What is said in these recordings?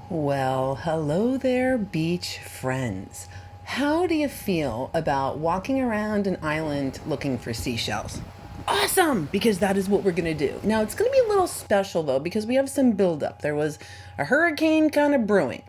Well, hello there, beach friends. How do you feel about walking around an island looking for seashells? Awesome, because that is what we're going to do. Now, it's going to be a little special though, because we have some buildup. There was a hurricane kind of brewing.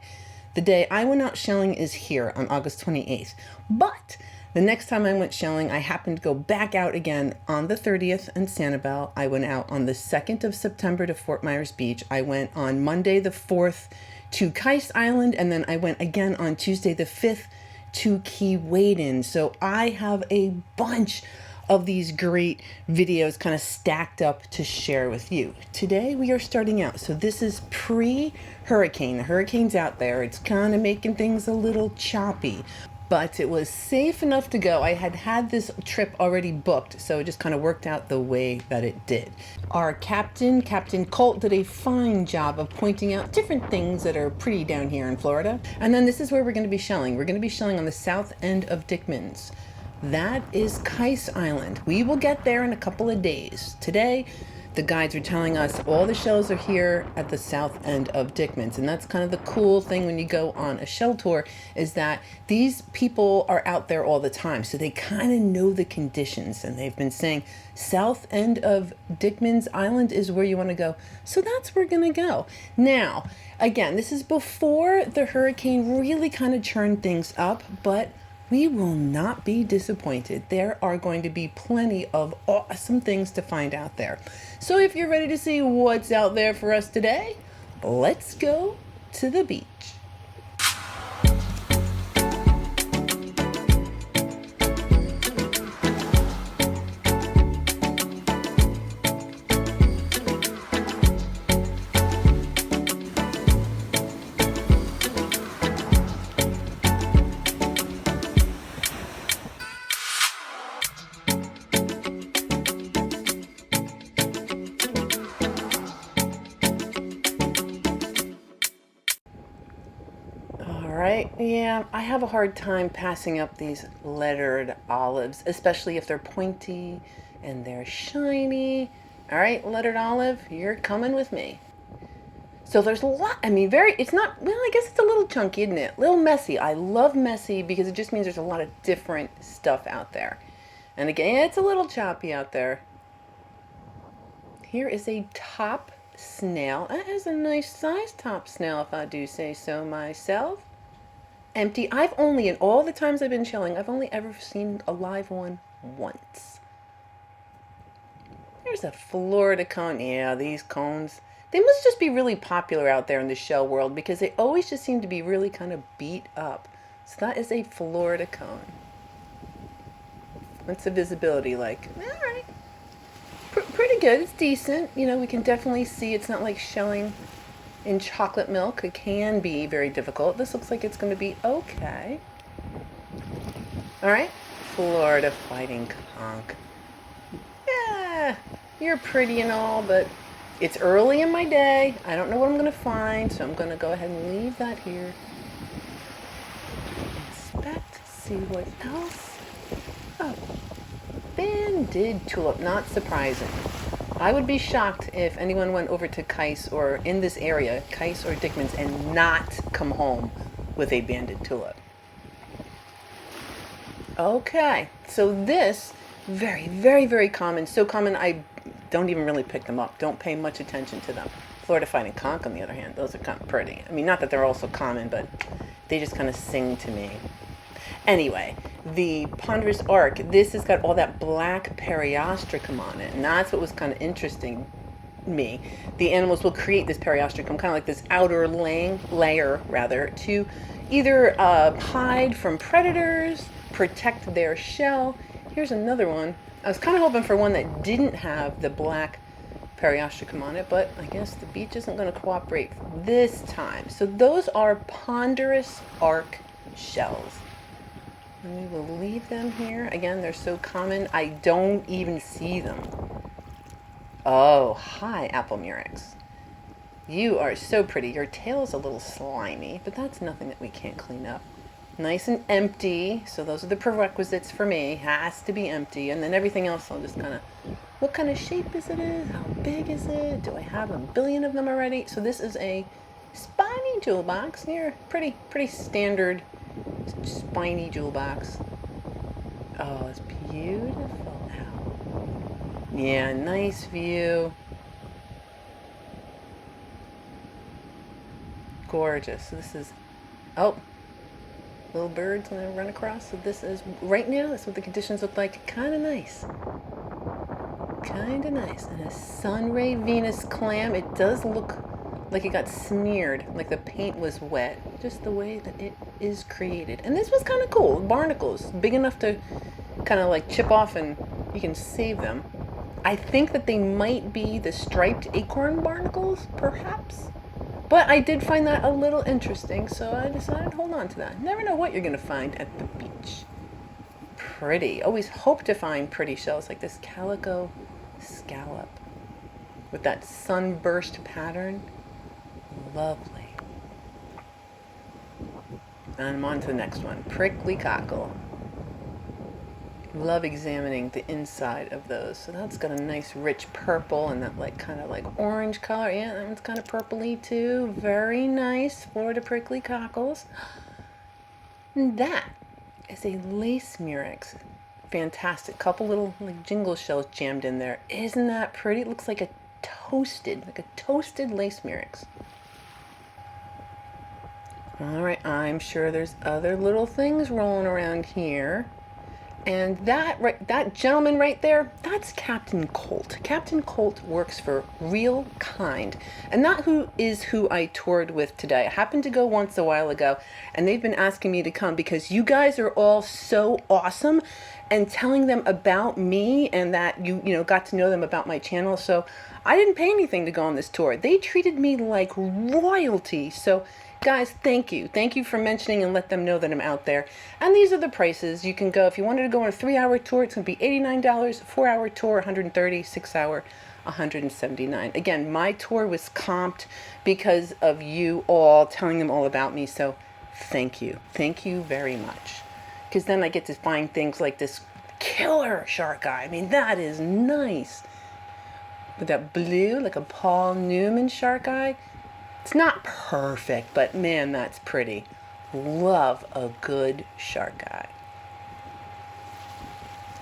The day I went out shelling is here on August 28th. But the next time I went shelling, I happened to go back out again on the 30th in Sanibel. I went out on the 2nd of September to Fort Myers Beach. I went on Monday the 4th to Keist Island, and then I went again on Tuesday the 5th to Key Waden. So I have a bunch of these great videos kind of stacked up to share with you. Today we are starting out. So this is pre-hurricane. The hurricane's out there. It's kind of making things a little choppy, but it was safe enough to go. I had this trip already booked, so it just kind of worked out the way that it did. Our Captain Colt, did a fine job of pointing out different things that are pretty down here in Florida. And then this is where we're going to be shelling. We're going to be shelling on the south end of Dickman's. That is Keist Island. We will get there in a couple of days. Today, the guides are telling us all the shells are here at the south end of Dickman's. And that's kind of the cool thing when you go on a shell tour, is that these people are out there all the time. So they kind of know the conditions. And they've been saying south end of Dickman's Island is where you want to go. So that's where we're going to go. Now, again, this is before the hurricane really kind of churned things up, but we will not be disappointed. There are going to be plenty of awesome things to find out there. So if you're ready to see what's out there for us today, let's go to the beach. Right? Yeah, I have a hard time passing up these lettered olives, especially if they're pointy and they're shiny. All right, lettered olive, you're coming with me. So there's a lot, it's not, well, I guess it's a little chunky, isn't it? A little messy. I love messy because it just means there's a lot of different stuff out there. And again, it's a little choppy out there. Here is a top snail. That is a nice size top snail, if I do say so myself. Empty. I've only, in all the times I've been shelling, I've only ever seen a live one once. There's a Florida cone. Yeah, these cones, they must just be really popular out there in the shell world because they always just seem to be really kind of beat up. So that is a Florida cone. What's the visibility like? All right. Pretty good. It's decent. You know, we can definitely see it's not like shelling in chocolate milk. It can be very difficult. This looks like it's going to be okay. All right, Florida fighting conch. Yeah, you're pretty and all, but it's early in my day. I don't know what I'm going to find, so I'm going to go ahead and leave that here. Inspect, see what else. Oh, banded tulip, not surprising. I would be shocked if anyone went over to Keist or in this area, Keist or Dickman's, and not come home with a banded tulip. Okay, so this, very, very, very common. So common I don't even really pick them up. Don't pay much attention to them. Florida fighting conch, on the other hand, those are kind of pretty. I mean, not that they're also common, but they just kind of sing to me. Anyway, the ponderous arc, this has got all that black periostracum on it, and that's what was kind of interesting me. The animals will create this periostracum, kind of like this outer layer, to either hide from predators, protect their shell. Here's another one. I was kind of hoping for one that didn't have the black periostracum on it, but I guess the beach isn't going to cooperate this time. So those are ponderous arc shells. And we will leave them here. Again, they're so common, I don't even see them. Oh, hi, apple murex. You are so pretty. Your tail is a little slimy, but that's nothing that we can't clean up. Nice and empty. So those are the prerequisites for me. Has to be empty. And then everything else I'll just kind of, what kind of shape is it? How big is it? Do I have a billion of them already? So this is a spiny Hey, jewel box. You're pretty standard, spiny jewel box. Oh, it's beautiful out. Yeah, nice view. Gorgeous. So this is, oh, little birds when I run across. So this is, right now, that's what the conditions look like. Kind of nice. Kind of nice. And a sunray Venus clam. It does look like it got smeared, like the paint was wet, just the way that it is created. And this was kind of cool. Barnacles, big enough to kind of like chip off and you can save them. I think that they might be the striped acorn barnacles, perhaps. But I did find that a little interesting, so I decided to hold on to that. Never know what you're going to find at the beach. Pretty. Always hope to find pretty shells like this calico scallop with that sunburst pattern. Lovely. And I'm on to the next one. Prickly cockle. Love examining the inside of those. So that's got a nice rich purple and that like kind of like orange color. Yeah, that one's kind of purpley too. Very nice Florida prickly cockles. And that is a lace murex. Fantastic. Couple little like jingle shells jammed in there. Isn't that pretty? It looks like a toasted lace murex. All right, I'm sure there's other little things rolling around here. And that gentleman right there, that's Captain Colt. Captain Colt works for Real Kind. And that who I toured with today. I happened to go once a while ago, and they've been asking me to come because you guys are all so awesome and telling them about me and that you got to know them about my channel. So I didn't pay anything to go on this tour. They treated me like royalty. So guys, thank you. Thank you for mentioning and let them know that I'm out there. And these are the prices. You can go, if you wanted to go on a 3-hour tour, it's going to be $89, 4-hour tour, $130, 6-hour, $179. Again, my tour was comped because of you all telling them all about me. So thank you. Thank you very much. Because then I get to find things like this killer shark eye. I mean, that is nice. With that blue, like a Paul Newman shark eye. It's not perfect, but man, that's pretty. Love a good shark eye.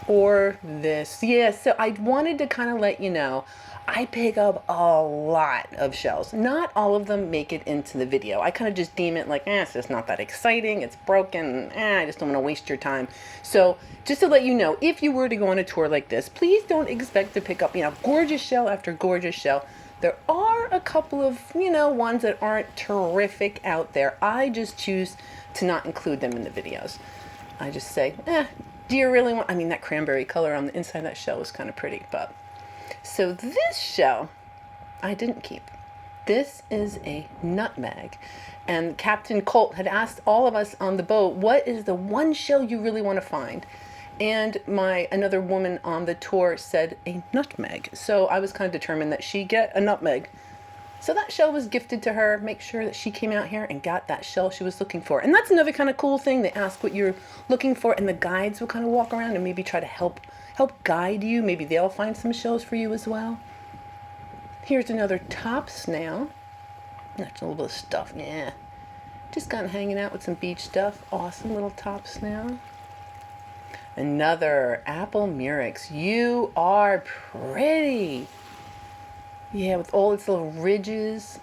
Or this. Yeah, so I wanted to kind of let you know, I pick up a lot of shells. Not all of them make it into the video. I kind of just deem it like, it's just not that exciting. It's broken. I just don't want to waste your time. So just to let you know, if you were to go on a tour like this, please don't expect to pick up, gorgeous shell after gorgeous shell. There are a couple of, ones that aren't terrific out there. I just choose to not include them in the videos. I just say, do you really want, that cranberry color on the inside of that shell was kind of pretty, but. So this shell, I didn't keep. This is a nutmeg. And Captain Colt had asked all of us on the boat, what is the one shell you really want to find? And another woman on the tour said a nutmeg. So I was kind of determined that she get a nutmeg. So that shell was gifted to her. Make sure that she came out here and got that shell she was looking for. And that's another kind of cool thing. They ask what you're looking for, and the guides will kind of walk around and maybe try to help guide you. Maybe they'll find some shells for you as well. Here's another top snail. That's a little bit of stuff. Yeah. Just kind of hanging out with some beach stuff. Awesome little top snail. Another apple murex. You are pretty. Yeah, with all its little ridges.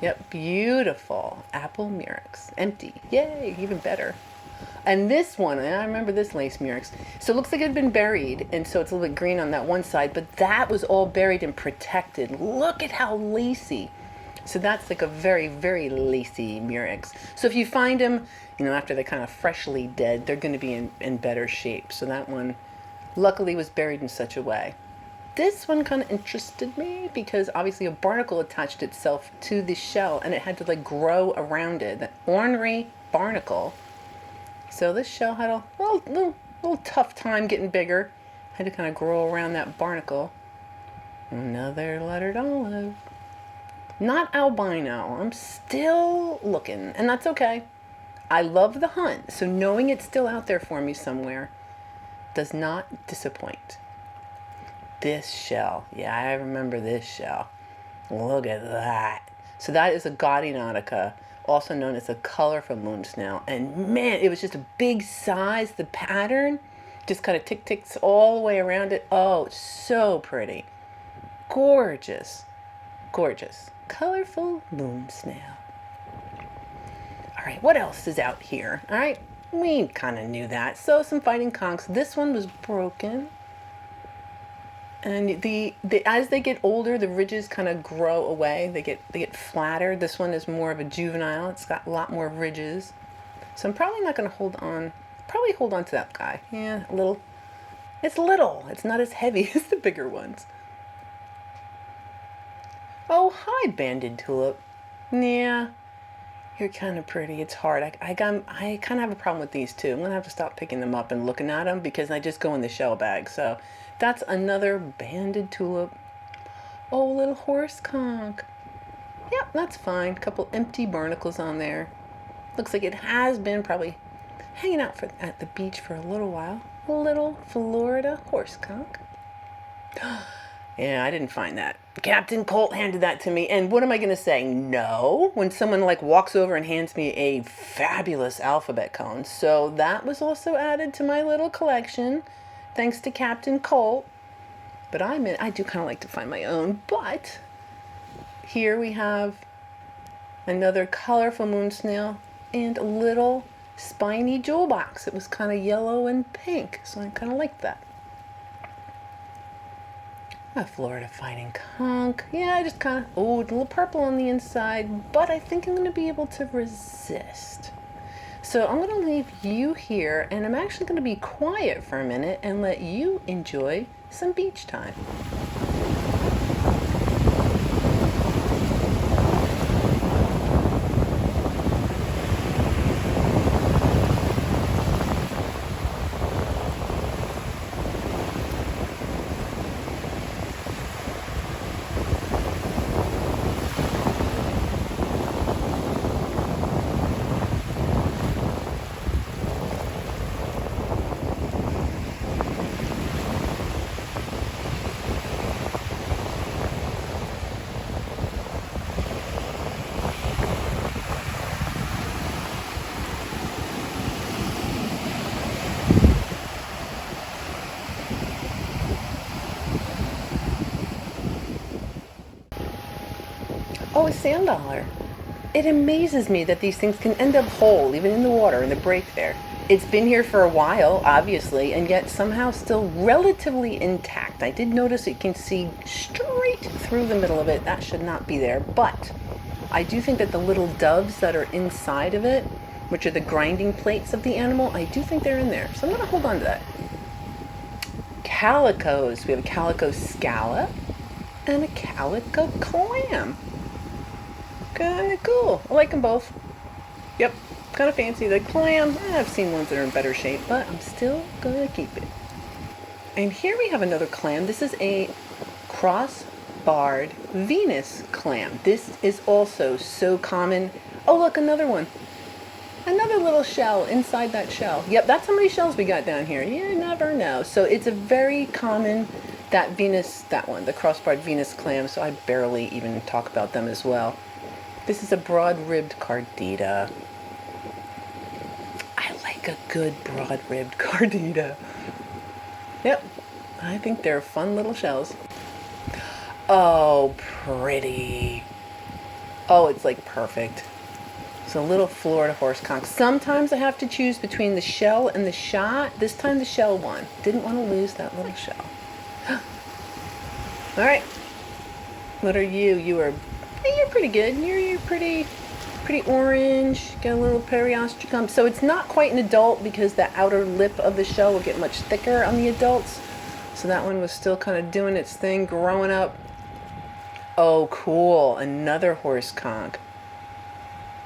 Yep, beautiful. Apple murex. Empty. Yay, even better. And this one, and I remember this lace murex. So it looks like it had been buried, and so it's a little bit green on that one side, but that was all buried and protected. Look at how lacy. So that's like a very, very lacy murex. So if you find them, after they're kind of freshly dead, they're going to be in better shape. So that one, luckily, was buried in such a way. This one kind of interested me because obviously a barnacle attached itself to the shell, and it had to like grow around it. That ornery barnacle. So this shell had a little tough time getting bigger. Had to kind of grow around that barnacle. Another lettered olive. Not albino. I'm still looking, and that's okay. I love the hunt, so knowing it's still out there for me somewhere does not disappoint. This shell. Yeah, I remember this shell. Look at that. So that is a gaudy nautica, also known as a colorful moon snail. And man, it was just a big size. The pattern just kind of ticks all the way around it. Oh, it's so pretty. Gorgeous. Gorgeous. Colorful moon snail. All right, what else is out here? All right, we kind of knew that. So some fighting conchs. This one was broken. And as they get older, the ridges kind of grow away. They get flatter. This one is more of a juvenile. It's got a lot more ridges. So I'm probably not going to hold on. Probably hold on to that guy. Yeah, a little. It's little. It's not as heavy as the bigger ones. Oh, hi, banded tulip. Yeah, you're kind of pretty. It's hard. I kind of have a problem with these too. I'm going to have to stop picking them up and looking at them because I just go in the shell bag. So that's another banded tulip. Oh, little horse conch. Yep, that's fine. A couple empty barnacles on there. Looks like it has been probably hanging out at the beach for a little while. A little Florida horse conch. Yeah, I didn't find that. Captain Colt handed that to me. And what am I going to say? No, when someone like walks over and hands me a fabulous alphabet cone. So that was also added to my little collection, thanks to Captain Colt. But I do kind of like to find my own. But here we have another colorful moon snail and a little spiny jewel box. It was kind of yellow and pink, so I kind of like that. A Florida fighting conch. Yeah, just kind of, oh, a little purple on the inside, but I think I'm going to be able to resist. So I'm going to leave you here, and I'm actually going to be quiet for a minute and let you enjoy some beach time. Oh, a sand dollar. It amazes me that these things can end up whole, even in the water, in the break there. It's been here for a while, obviously, and yet somehow still relatively intact. I did notice you can see straight through the middle of it. That should not be there, but I do think that the little doves that are inside of it, which are the grinding plates of the animal, I do think they're in there. So I'm going to hold on to that. Calicos. We have a calico scallop and a calico clam. Kind of cool. I like them both. Yep, kind of fancy. The clam, I've seen ones that are in better shape, but I'm still going to keep it. And here we have another clam. This is a cross-barred Venus clam. This is also so common. Oh, look, another one. Another little shell inside that shell. Yep, that's how many shells we got down here. You never know. So it's a very common, that one, the cross-barred Venus clam, so I barely even talk about them as well. This is a broad-ribbed cardita. I like a good broad-ribbed cardita. Yep, I think they're fun little shells. Oh, pretty. Oh, it's like perfect. It's a little Florida horse conch. Sometimes I have to choose between the shell and the shot. This time the shell won. Didn't want to lose that little shell. All right. What are you? You're pretty good. You're pretty orange. Got a little periostracum. So it's not quite an adult because the outer lip of the shell will get much thicker on the adults. So that one was still kind of doing its thing, growing up. Oh, cool. Another horse conch.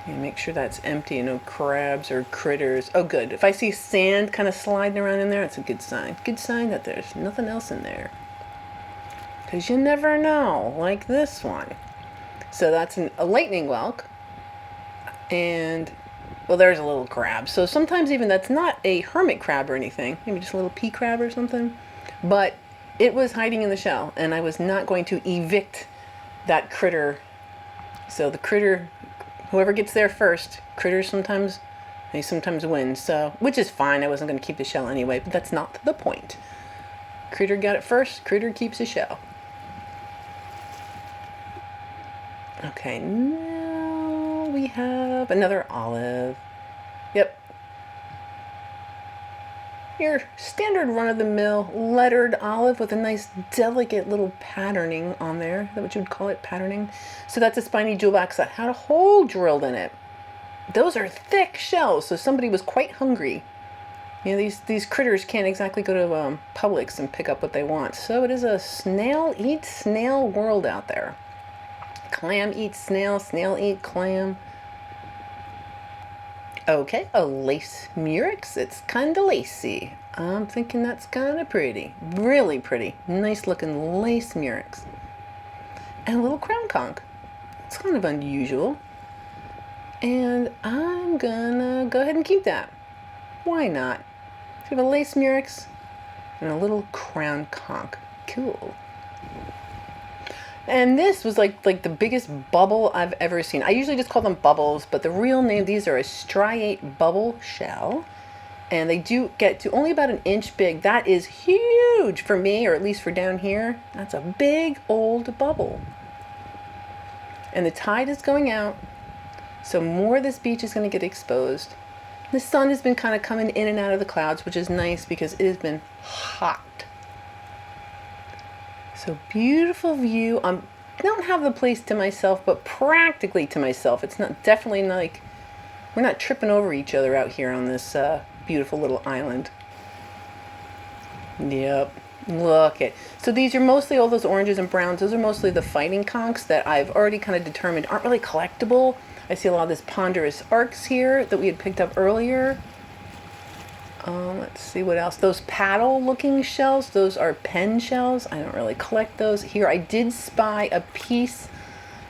Make sure that's empty and no crabs or critters. Oh, good. If I see sand kind of sliding around in there, it's a good sign. Good sign that there's nothing else in there. Because you never know, like this one. So that's a lightning whelk. And, well, there's a little crab. So sometimes even that's not a hermit crab or anything. Maybe just a little pea crab or something. But it was hiding in the shell. And I was not going to evict that critter So the critter, whoever gets there first, critters sometimes, they sometimes win. So, which is fine. I wasn't going to keep the shell anyway, but that's not the point. Critter got it first, critter keeps the shell. Okay, now we have another olive. Yep. Your standard run-of-the-mill lettered olive with a nice delicate little patterning on there. Is that what you would call it, patterning? So that's a spiny jewelback that had a hole drilled in it. Those are thick shells, so somebody was quite hungry. You know, these critters can't exactly go to Publix and pick up what they want. So it is a snail eats snail world out there. Clam eats snail, snail eat clam. Okay, a lace murex. It's kind of lacy. I'm thinking that's kind of pretty. Really pretty. Nice looking lace murex. And a little crown conch. It's kind of unusual. And I'm gonna go ahead and keep that. Why not? So we have a lace murex and a little crown conch. Cool. And this was like the biggest bubble I've ever seen. I usually just call them bubbles, but the real name, these are a striate bubble shell. And they do get to only about 1 inch big. That is huge for me, or at least for down here. That's a big old bubble. And the tide is going out, so more of this beach is going to get exposed. The sun has been kind of coming in and out of the clouds, which is nice because it has been hot. So beautiful view. I don't have the place to myself, but practically to myself. It's not definitely like we're not tripping over each other out here on this beautiful little island. Yep, look it. So these are mostly all those oranges and browns. Those are mostly the fighting conchs that I've already kind of determined aren't really collectible. I see a lot of this ponderous arcs here that we had picked up earlier. Let's see what else. Those paddle looking shells, those are pen shells. I don't really collect those. Here I did spy a piece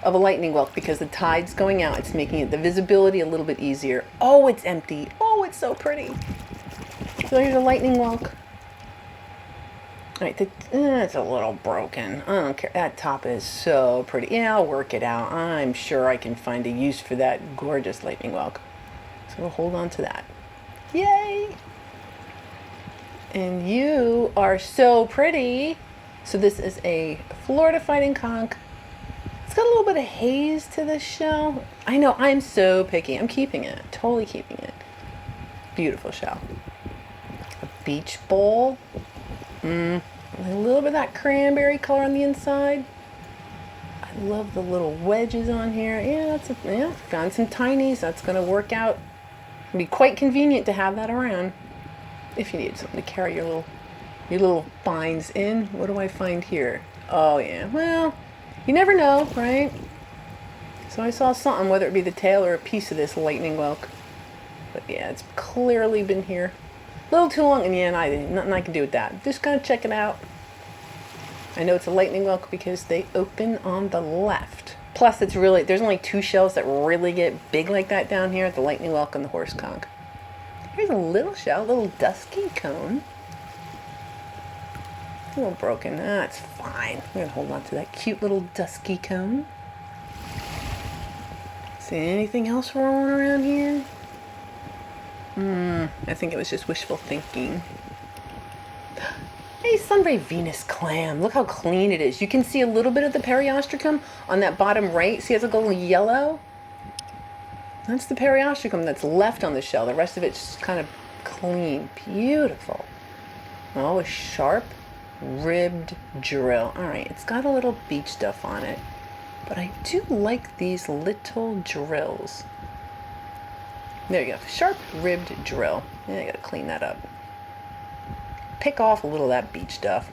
of a lightning whelk because the tide's going out. It's making the visibility a little bit easier. Oh, it's empty. Oh, it's so pretty. So here's a lightning whelk. All right, it's a little broken. I don't care. That top is so pretty. Yeah, I'll work it out. I'm sure I can find a use for that gorgeous lightning whelk. So we'll hold on to that. Yay! And you are so pretty. So this is a Florida fighting conch. It's got a little bit of haze to this shell. I know, I'm so picky. I'm keeping it. Totally keeping it. Beautiful shell. A beach bowl. A little bit of that cranberry color on the inside. I love the little wedges on here. Yeah, found some tinies. That's going to work out. It'd be quite convenient to have that around. If you need something to carry your little finds in. What do I find here? Oh yeah, well, you never know, right? So I saw something, whether it be the tail or a piece of this lightning whelk. But yeah, it's clearly been here a little too long, and yeah, nothing I can do with that. Just gonna check it out. I know it's a lightning whelk because they open on the left. Plus, there's only 2 shells that really get big like that down here, the lightning whelk and the horse conch. Here's a little shell, a little dusky cone. A little broken. That's fine. I'm going to hold on to that cute little dusky cone. See anything else rolling around here? I think it was just wishful thinking. Hey, Sunray Venus clam. Look how clean it is. You can see a little bit of the periostracum on that bottom right. See, it's like a little yellow. That's the periostracum that's left on the shell. The rest of it's just kind of clean. Beautiful. Oh, a sharp ribbed drill. All right, it's got a little beach stuff on it. But I do like these little drills. There you go. Sharp ribbed drill. Yeah, I gotta clean that up. Pick off a little of that beach stuff.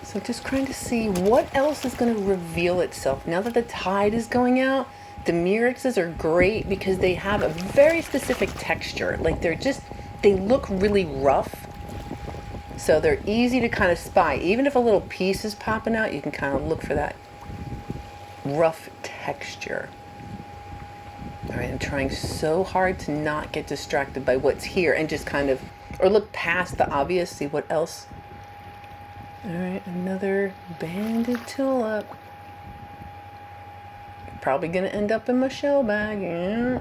So just trying to see what else is going to reveal itself. Now that the tide is going out, the murexes are great because they have a very specific texture. Like they look really rough. So they're easy to kind of spy. Even if a little piece is popping out, you can kind of look for that rough texture. All right, I'm trying so hard to not get distracted by what's here and just kind of, or look past the obvious, see what else. All right, another banded tulip. probably going to end up in my shell bag. Yeah.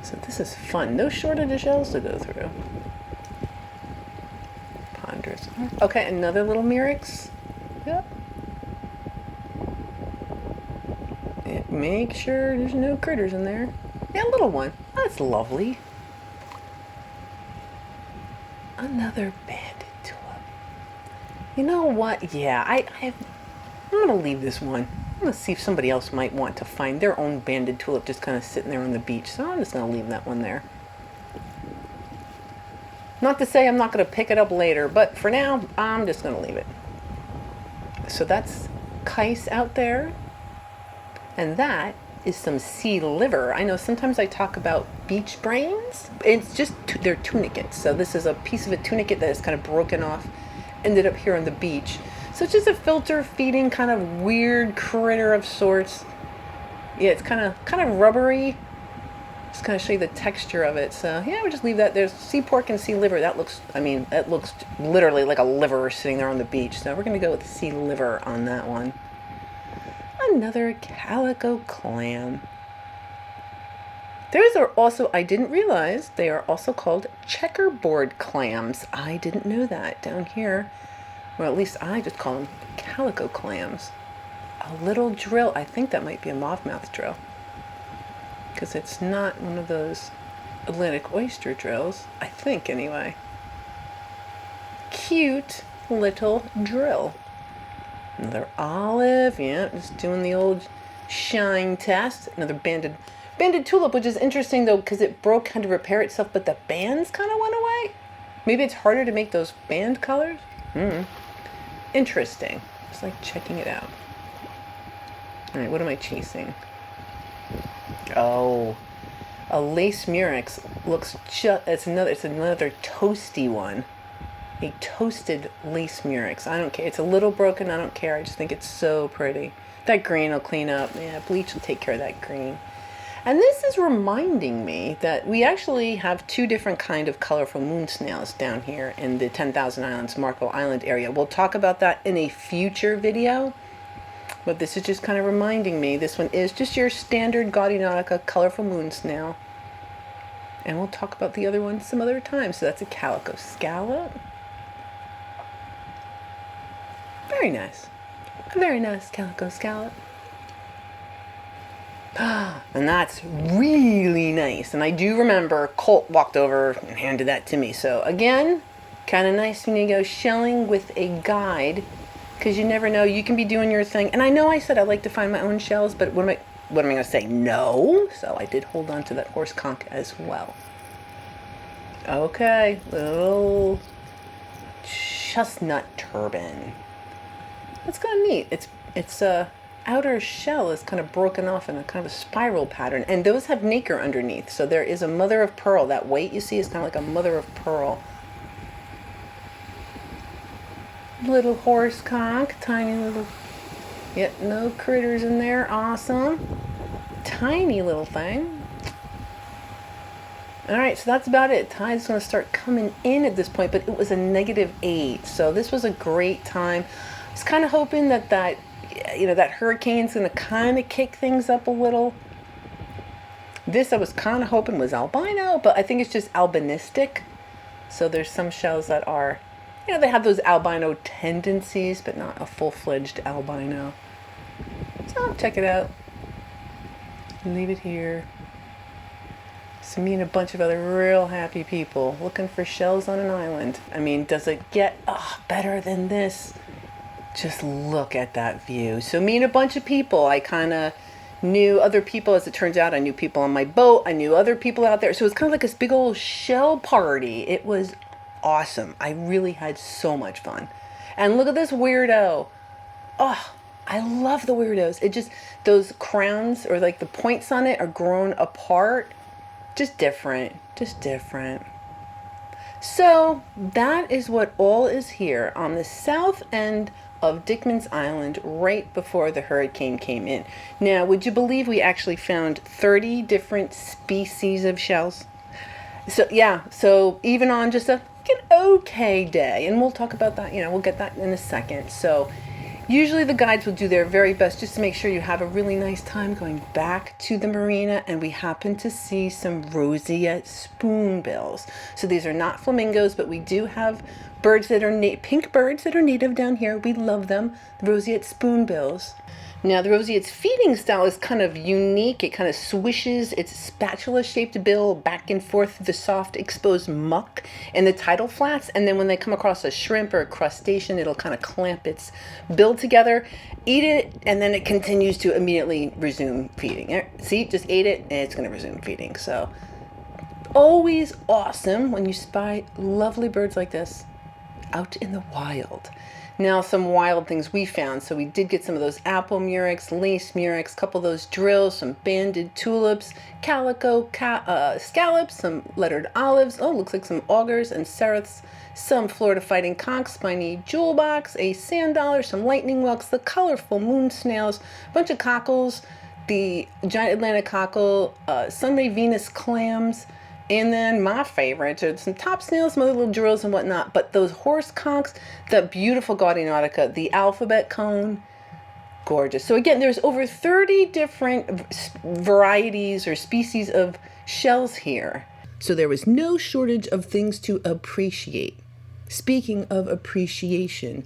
So this is fun. No shortage of shells to go through. Ponderous. Okay, another little Murex. Yep. Yeah, make sure there's no critters in there. Yeah, a little one. That's lovely. Another banded tulip. You know what? Yeah, I'm going to leave this one. I'm going to see if somebody else might want to find their own banded tulip just kind of sitting there on the beach. So I'm just going to leave that one there. Not to say I'm not going to pick it up later, but for now, I'm just going to leave it. So that's Kais out there. And that is some sea liver. I know sometimes I talk about beach brains. It's just, they're tunicates. So this is a piece of a tunicate that is kind of broken off, ended up here on the beach. So it's just a filter feeding kind of weird critter of sorts. Yeah, it's kind of rubbery. Just kind of show you the texture of it. So yeah, we just leave that. There's sea pork and sea liver. That looks literally like a liver sitting there on the beach. So we're going to go with sea liver on that one. Another calico clam. Those are also, I didn't realize, they are also called checkerboard clams. I didn't know that down here. Or at least I just call them calico clams. A little drill. I think that might be a mouth drill. Because it's not one of those Atlantic oyster drills. I think, anyway. Cute little drill. Another olive. Yeah, just doing the old shine test. Another banded tulip, which is interesting, though, because it broke, had to repair itself, but the bands kind of went away. Maybe it's harder to make those band colors? Interesting. Just like checking it out. All right, what am I chasing? Oh, a lace murex looks just, it's another toasty one. A toasted lace murex. I don't care. It's a little broken. I don't care. I just think it's so pretty. That green will clean up. Yeah, bleach will take care of that green. And this is reminding me that we actually have two different kind of colorful moon snails down here in the 10,000 Islands, Marco Island area. We'll talk about that in a future video. But this is just kind of reminding me. This one is just your standard Gaudinautica colorful moon snail. And we'll talk about the other one some other time. So that's a calico scallop. Very nice. A very nice calico scallop. And that's really nice. And I do remember Colt walked over and handed that to me. So again, kind of nice when you go shelling with a guide, because you never know. You can be doing your thing. And I know I said I like to find my own shells, but what am I going to say? No. So I did hold on to that horse conch as well. Okay, little chestnut turban. That's kind of neat. Its outer shell is kind of broken off in a kind of a spiral pattern, and those have nacre underneath. So there is a mother of pearl. That white you see is kind of like a mother of pearl. Little horse conch, tiny little. Yep, no critters in there. Awesome. Tiny little thing. All right, so that's about it. Tide's going to start coming in at this point, but it was a -8, so this was a great time. I was kind of hoping that that hurricane's going to kind of kick things up a little. This I was kind of hoping was albino, but I think it's just albinistic. So there's some shells that are, they have those albino tendencies, but not a full-fledged albino. So check it out. Leave it here. So me and a bunch of other real happy people looking for shells on an island. I mean, does it get better than this? Just look at that view. So me and a bunch of people, I kind of knew other people, as it turns out. I knew people on my boat. I knew other people out there. So it was kind of like this big old shell party. It was awesome. I really had so much fun. And look at this weirdo. Oh, I love the weirdos. It just, those crowns or like the points on it are grown apart. Just different. Just different. So that is what all is here on the south end of Dickman's Island right before the hurricane came in. Now, would you believe we actually found 30 different species of shells? So yeah, so even on just a an okay day, and we'll talk about that. We'll get that in a second. So usually the guides will do their very best just to make sure you have a really nice time going back to the marina, and we happen to see some roseate spoonbills. So these are not flamingos, but we do have birds that are pink birds that are native down here. We love them, the roseate spoonbills. Now, the roseate's feeding style is kind of unique. It kind of swishes its spatula-shaped bill back and forth through the soft, exposed muck in the tidal flats, and then when they come across a shrimp or a crustacean, it'll kind of clamp its bill together, eat it, and then it continues to immediately resume feeding. See, just ate it, and it's going to resume feeding. So, always awesome when you spy lovely birds like this out in the wild. Now, some wild things we found. So we did get some of those apple murex, lace murex, a couple of those drills, some banded tulips, calico scallops, some lettered olives. Oh, looks like some augurs and sereths, some Florida fighting conchs, spiny jewel box, a sand dollar, some lightning whelks, the colorful moon snails, a bunch of cockles, the giant Atlantic cockle, sunray Venus clams, and then my favorites are some top snails, some other little drills and whatnot. But those horse conchs, the beautiful Gaudia nautica, the alphabet cone, gorgeous. So again, there's over 30 different varieties or species of shells here. So there was no shortage of things to appreciate. Speaking of appreciation,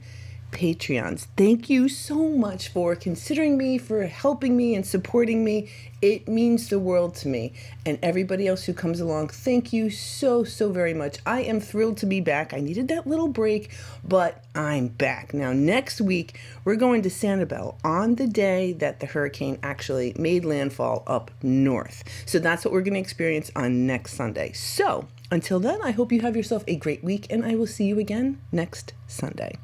Patreons, thank you so much for considering me, for helping me and supporting me. It means the world to me. And everybody else who comes along, thank you so very much. I am thrilled to be back. I needed that little break, but I'm back. Now, next week, we're going to Sanibel on the day that the hurricane actually made landfall up north. So that's what we're going to experience on next Sunday. So until then, I hope you have yourself a great week, and I will see you again next Sunday.